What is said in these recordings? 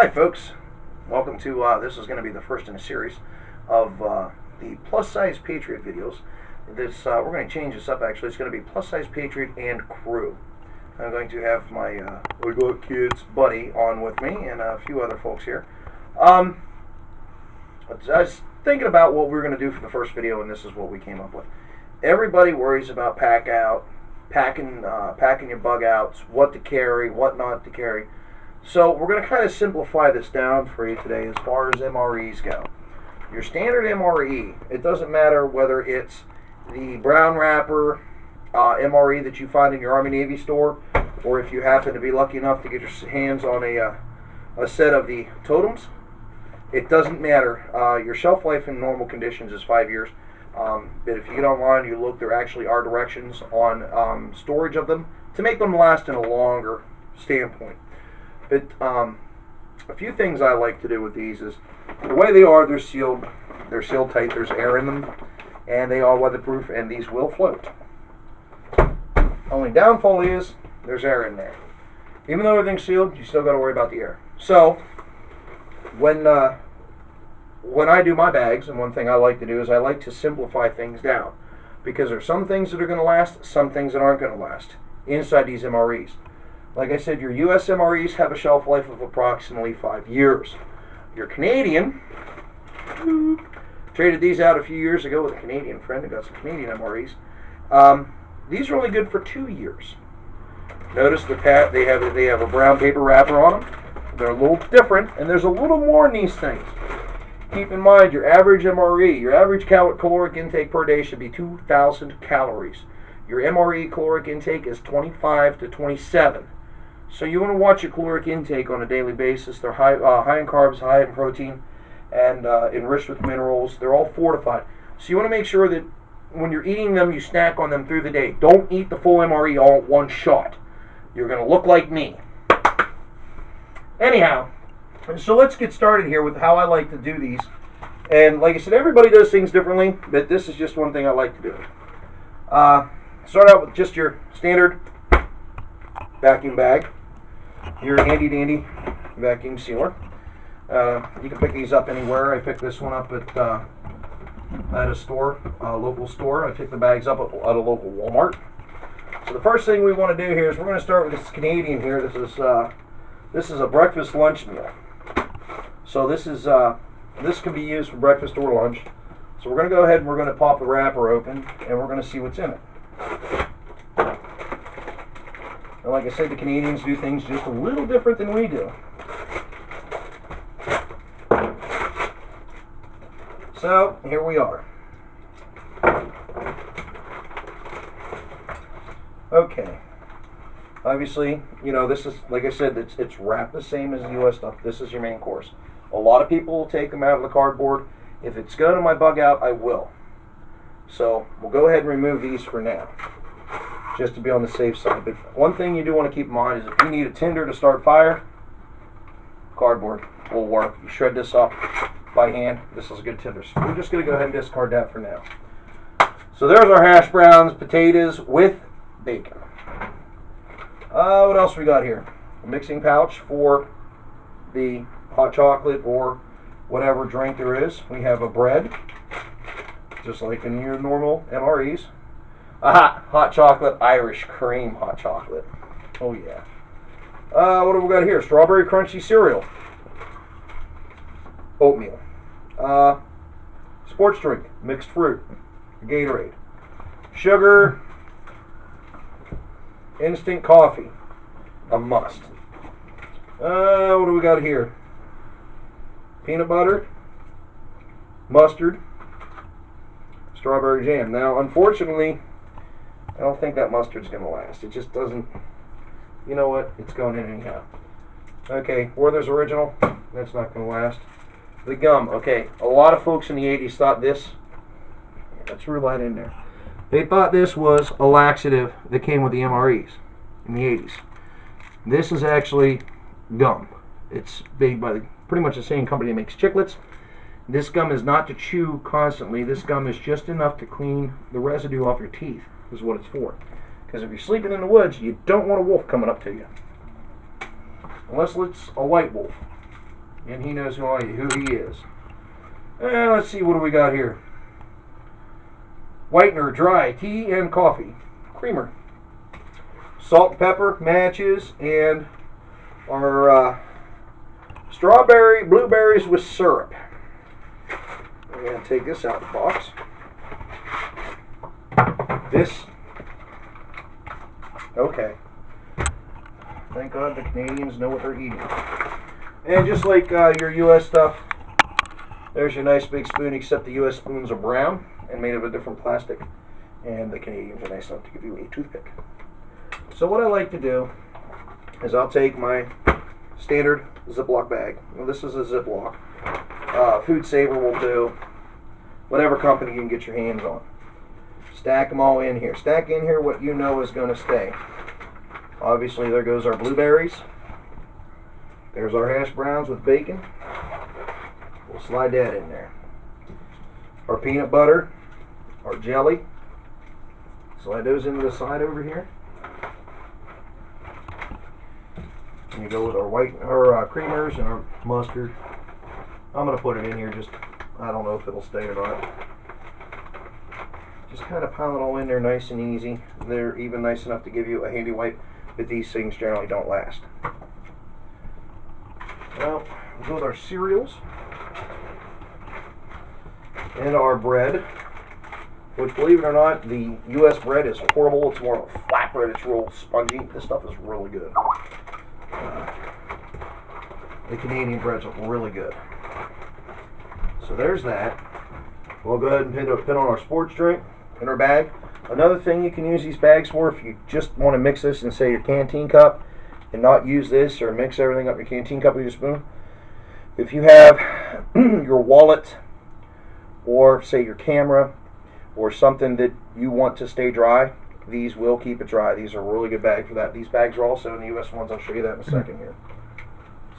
Hi folks, welcome to, this is going to be the first in a series of the plus size Patriot videos. We're going to change this up actually. It's going to be plus size Patriot and crew. I'm going to have my I got kids buddy on with me and a few other folks here. I was thinking about what we were going to do for the first video, and this is what we came up with. Everybody worries about packing your bug outs, what to carry, what not to carry. So we're going to kind of simplify this down for you today as far as MREs go. Your standard MRE, it doesn't matter whether it's the brown wrapper MRE that you find in your Army Navy store, or if you happen to be lucky enough to get your hands on a set of the totems. It doesn't matter. Your shelf life in normal conditions is 5 years. But if you get online and you look, there actually are directions on storage of them to make them last in a longer standpoint. But a few things I like to do with these is the way they are, they're sealed tight, there's air in them, and they are weatherproof, and these will float. Only downfall is there's air in there. Even though everything's sealed, you still got to worry about the air. So when I do my bags, and one thing I like to do is I like to simplify things down, because there's some things that are going to last, some things that aren't going to last inside these MREs. Like I said, your US MREs have a shelf life of approximately 5 years. Your Canadian, traded these out a few years ago with a Canadian friend who got some Canadian MREs. These are only good for 2 years. Notice they have a brown paper wrapper on them. They're a little different, and there's a little more in these things. Keep in mind, your average MRE, your average caloric intake per day should be 2,000 calories. Your MRE caloric intake is 25 to 27. So you want to watch your caloric intake on a daily basis. They're high in carbs, high in protein, and enriched with minerals. They're all fortified. So you want to make sure that when you're eating them, you snack on them through the day. Don't eat the full MRE all at one shot. You're going to look like me. Anyhow, so let's get started here with how I like to do these. And like I said, everybody does things differently, but this is just one thing I like to do. Start out with just your standard vacuum bag, your handy dandy vacuum sealer. You can pick these up anywhere. I picked this one up at a store, a local store. I picked the bags up at a local Walmart. So the first thing we want to do here is we're going to start with this Canadian here. This is a breakfast lunch meal. So this can be used for breakfast or lunch. So we're going to go ahead and we're going to pop the wrapper open, and we're going to see what's in it. And like I said, the Canadians do things just a little different than we do. So here we are. Okay. Obviously, you know, this is, like I said, it's wrapped the same as the US stuff. This is your main course. A lot of people will take them out of the cardboard. If it's going to my bug out, I will. So we'll go ahead and remove these for now, just to be on the safe side. But one thing you do want to keep in mind is if you need a tinder to start fire, cardboard will work. You shred this up by hand. This is a good tinder. So we're just going to go ahead and discard that for now. So there's our hash browns, potatoes with bacon. What else we got here? A mixing pouch for the hot chocolate or whatever drink there is. We have a bread, just like in your normal MREs. Hot chocolate, Irish cream hot chocolate. Oh yeah. What have we got here? Strawberry crunchy cereal. Oatmeal. Sports drink, mixed fruit. Gatorade. Sugar. Instant coffee. A must. What do we got here? Peanut butter. Mustard. Strawberry jam. Now, unfortunately, I don't think that mustard's going to last. It just doesn't. You know what? It's going in anyhow. Okay, Werther's Original. That's not going to last. The gum. Okay, a lot of folks in the 80s thought this. Let's rule that in there. They thought this was a laxative that came with the MREs in the 80s. This is actually gum. It's made by pretty much the same company that makes chiclets. This gum is not to chew constantly. This gum is just enough to clean the residue off your teeth, is what it's for. Because if you're sleeping in the woods, you don't want a wolf coming up to you. Unless it's a white wolf. and he knows who he is. Let's see, what do we got here? Whitener, dry, tea and coffee. Creamer. Salt and pepper, matches, and our blueberries with syrup. We're going to take this out of the box. Okay. Thank God the Canadians know what they're eating. And just like your U.S. stuff, there's your nice big spoon, except the U.S. spoons are brown and made of a different plastic, and the Canadians are nice enough to give you a toothpick. So what I like to do is I'll take my standard Ziploc bag. Well, this is a Ziploc. Food Saver will do. Whatever company you can get your hands on. Stack them all in here. Stack in here what you know is going to stay. Obviously, there goes our blueberries. There's our hash browns with bacon. We'll slide that in there. Our peanut butter, our jelly. Slide those into the side over here. And you go with our creamers and our mustard. I'm going to put it in here, just, I don't know if it'll stay or not. Just kind of pile it all in there nice and easy. They're even nice enough to give you a handy wipe, but these things generally don't last. Well, we'll go with our cereals and our bread, which, believe it or not, the U.S. bread is horrible. It's more of a flat bread. It's real spongy. This stuff is really good. The Canadian breads are really good. So there's that. We'll go ahead and put on our sports drink in our bag. Another thing you can use these bags for, if you just want to mix this in, say, your canteen cup, and not use this or mix everything up in your canteen cup with your spoon. If you have your wallet, or say your camera, or something that you want to stay dry, these will keep it dry. These are a really good bag for that. These bags are also in the U.S. ones. I'll show you that in a second here.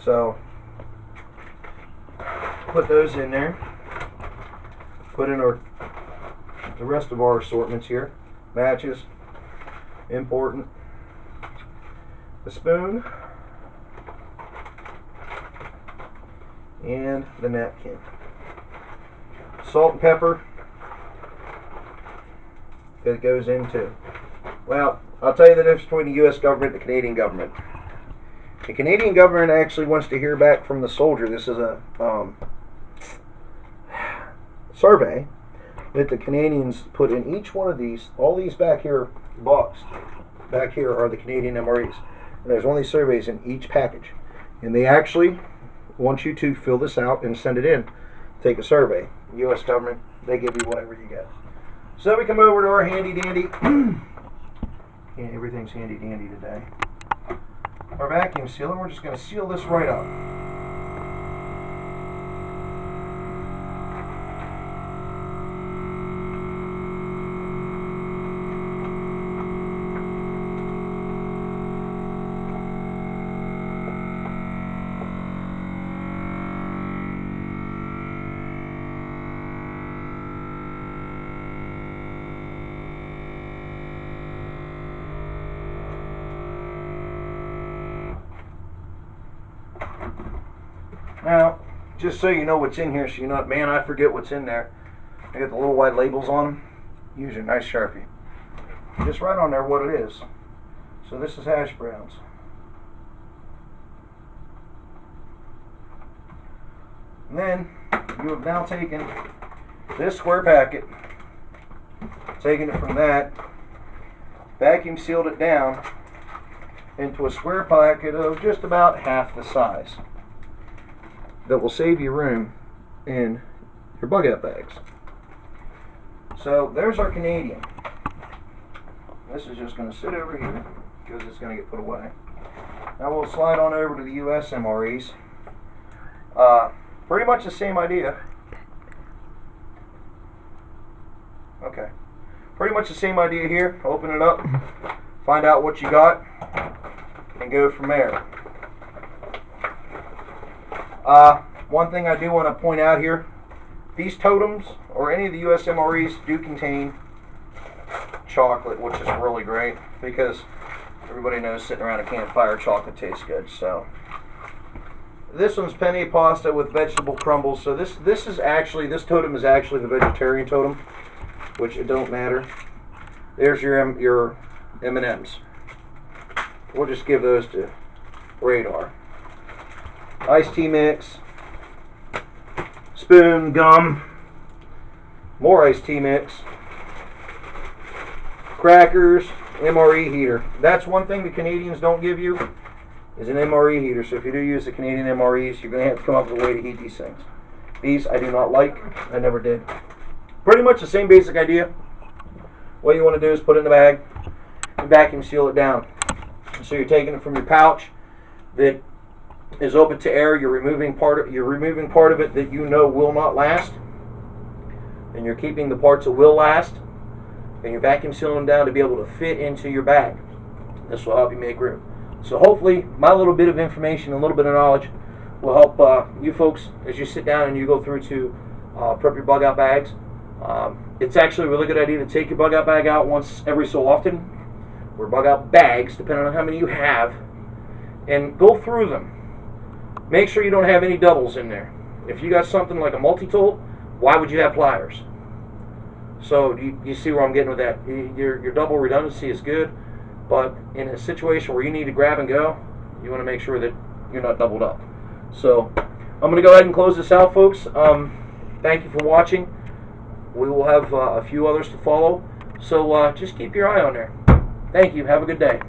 So, put those in there. Put in the rest of our assortments here. Matches, important. The spoon, and the napkin. Salt and pepper, that goes into. Well, I'll tell you the difference between the U.S. government and the Canadian government. The Canadian government actually wants to hear back from the soldier. This is a survey that the Canadians put in each one of these. All these back here boxed back here are the Canadian MREs. And there's one of these surveys in each package. And they actually want you to fill this out and send it in. Take a survey. The U.S. government, they give you whatever you get. So we come over to our handy dandy. Yeah, everything's handy dandy today. Our vacuum sealer, we're just going to seal this right up. Now, just so you know what's in here, so you're not, man, I forget what's in there. I got the little white labels on them. Use your nice Sharpie. Just write on there what it is. So this is hash browns. And then you have now taken this square packet, taken it from that, vacuum sealed it down into a square packet of just about half the size. That will save you room in your bug out bags. So there's our Canadian. This is just going to sit over here because it's going to get put away. Now we'll slide on over to the US MREs. Pretty much the same idea. Okay. Pretty much the same idea here. Open it up, find out what you got, and go from there. One thing I do want to point out here, these totems, or any of the US MREs, do contain chocolate, which is really great, because everybody knows sitting around a campfire, chocolate tastes good. So This one's penne pasta with vegetable crumbles. So this totem is actually the vegetarian totem, which it don't matter. There's your M&Ms. We'll just give those to Radar. Iced tea mix, spoon, gum, more iced tea mix, crackers, MRE heater. That's one thing the Canadians don't give you, is an MRE heater. So if you do use the Canadian MREs, you're going to have to come up with a way to heat these things. These I do not like. I never did. Pretty much the same basic idea. What you want to do is put it in the bag and vacuum seal it down. So you're taking it from your pouch that is open to air. You're removing part of it that you know will not last, and you're keeping the parts that will last, and you're vacuum sealing them down to be able to fit into your bag. This will help you make room. So hopefully my little bit of information, a little bit of knowledge will help you folks as you sit down and you go through to prep your bug out bags. It's actually a really good idea to take your bug out bag out once every so often, or bug out bags, depending on how many you have, and go through them. Make sure you don't have any doubles in there. If you got something like a multi-tool, why would you have pliers? So you see where I'm getting with that. Your double redundancy is good, but in a situation where you need to grab and go, you want to make sure that you're not doubled up. So I'm going to go ahead and close this out, folks. Thank you for watching. We will have a few others to follow, so just keep your eye on there. Thank you. Have a good day.